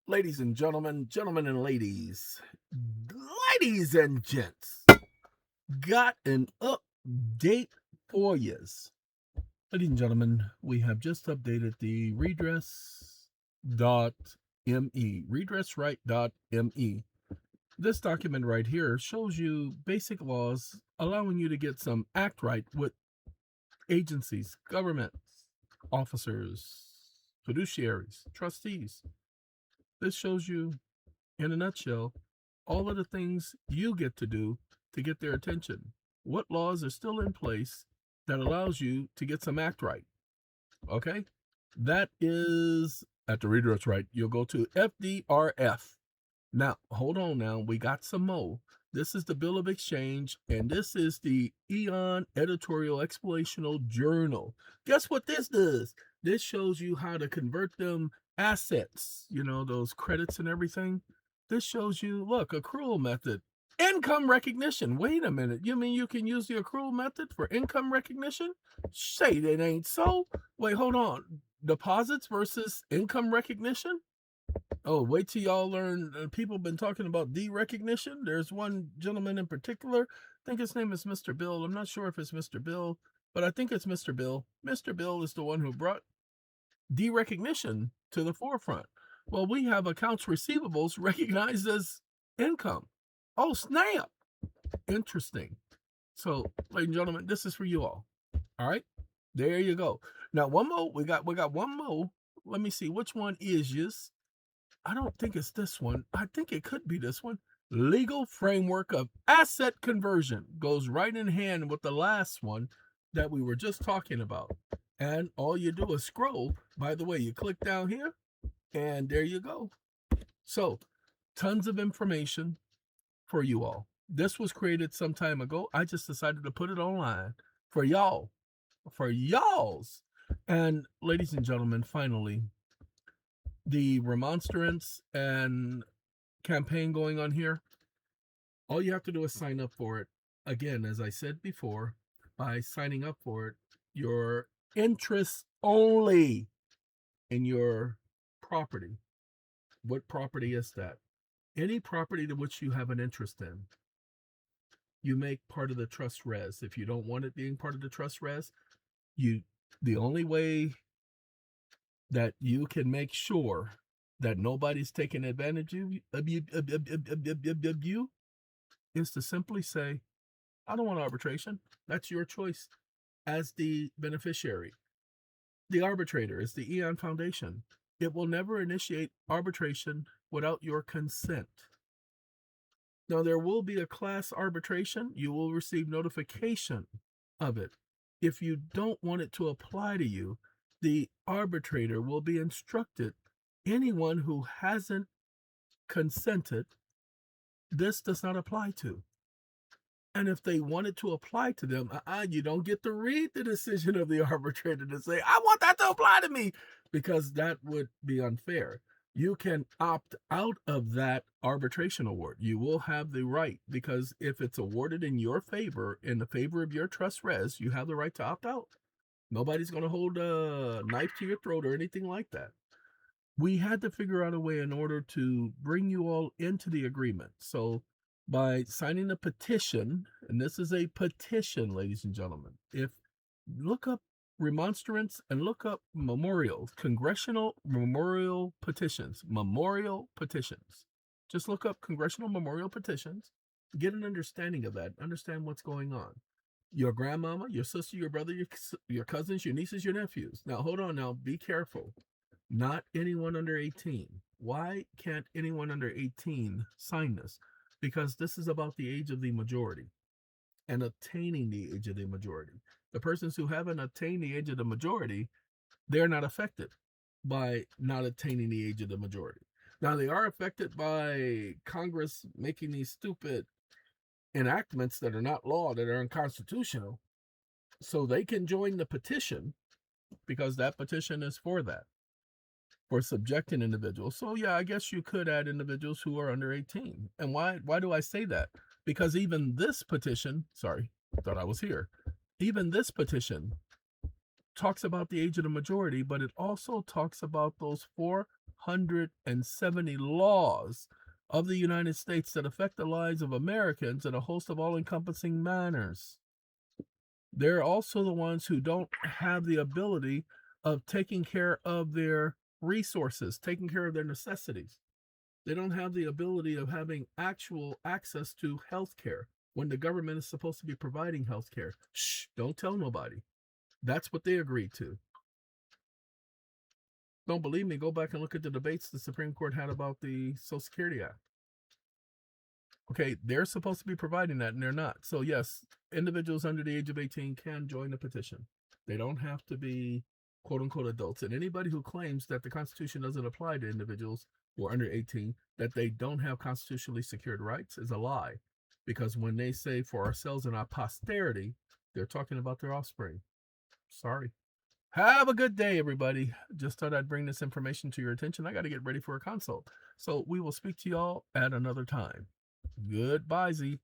Ladies and gentlemen, gentlemen and ladies and gents, got an update for yous. Ladies and gentlemen, we have just updated the redressright.me. This document right here shows you basic laws allowing you to get some act right with agencies, governments, officers, fiduciaries, trustees. This shows you in a nutshell, all of the things you get to do to get their attention. What laws are still in place that allows you to get some act right? Okay? That is at the redress right. You'll go to FDRF. Now, hold on now. We got some more. This is the Bill of Exchange, and this is the EeoN Editorial Explainational Journal. Guess what this does? This shows you how to convert them assets, those credits and everything. This shows you, look, accrual method, income recognition. Wait a minute. You mean you can use the accrual method for income recognition? Say that ain't so. Wait, hold on. Deposits versus income recognition? Oh, wait till y'all learn. People have been talking about derecognition. There's one gentleman in particular. I think his name is Mr. Bill. I'm not sure if it's Mr. Bill, but I think it's Mr. Bill. Mr. Bill is the one who brought derecognition to the forefront. Well, we have accounts receivables recognized as income. Oh, snap. Interesting. So, ladies and gentlemen, this is for you all. All right. There you go. Now, one more. We got one more. Let me see which one is yours. I don't think it's this one. I think it could be this one. Legal framework of asset conversion goes right in hand with the last one that we were just talking about. And all you do is scroll. By the way, you click down here and there you go. So, tons of information for you all. This was created some time ago. I just decided to put it online for y'all, for y'all's. And ladies and gentlemen, finally, the remonstrance and campaign going on here, all you have to do is sign up for it. Again, as I said before, by signing up for it, your interest only in your property. What property is that? Any property to which you have an interest in, you make part of the trust res. If you don't want it being part of the trust res, the only way that you can make sure that nobody's taking advantage of you is to simply say, I don't want arbitration. That's your choice as the beneficiary. The arbitrator is the EeoN Foundation. It will never initiate arbitration without your consent. Now, there will be a class arbitration. You will receive notification of it. If you don't want it to apply to you, the arbitrator will be instructed, anyone who hasn't consented, this does not apply to. And if they want it to apply to them, you don't get to read the decision of the arbitrator to say, I want that to apply to me, because that would be unfair. You can opt out of that arbitration award. You will have the right, because if it's awarded in your favor, in the favor of your trust res, you have the right to opt out. Nobody's going to hold a knife to your throat or anything like that. We had to figure out a way in order to bring you all into the agreement. So by signing a petition, and this is a petition, ladies and gentlemen, if look up remonstrance and look up memorials, Congressional memorial petitions, Just look up Congressional memorial petitions, get an understanding of that, understand what's going on. Your grandmama, your sister, your brother, your cousins, your nieces, your nephews. Now, hold on now, be careful. Not anyone under 18. Why can't anyone under 18 sign this? Because this is about the age of the majority and attaining the age of the majority. The persons who haven't attained the age of the majority, they're not affected by not attaining the age of the majority. Now, they are affected by Congress making these stupid enactments that are not law, that are unconstitutional, so they can join the petition, because that petition is for that, for subjecting individuals. So yeah, I guess you could add individuals who are under 18. And why do I say that? Because even this petition, sorry, thought I was here. Even this petition talks about the age of the majority, but it also talks about those 170 laws of the United States that affect the lives of Americans in a host of all-encompassing manners. They're also the ones who don't have the ability of taking care of their resources, taking care of their necessities. They don't have the ability of having actual access to health care when the government is supposed to be providing health care. Shh, don't tell nobody. That's what they agreed to. Don't believe me? Go back and look at the debates the Supreme Court had about the Social Security Act. Okay, they're supposed to be providing that, and they're not. So yes, individuals under the age of 18 can join the petition. They don't have to be quote unquote adults. And anybody who claims that the Constitution doesn't apply to individuals who are under 18, that they don't have constitutionally secured rights, is a lie. Because when they say for ourselves and our posterity, they're talking about their offspring. Sorry. Have a good day, everybody. Just thought I'd bring this information to your attention. I got to get ready for a consult. So we will speak to y'all at another time. Goodbye, Z.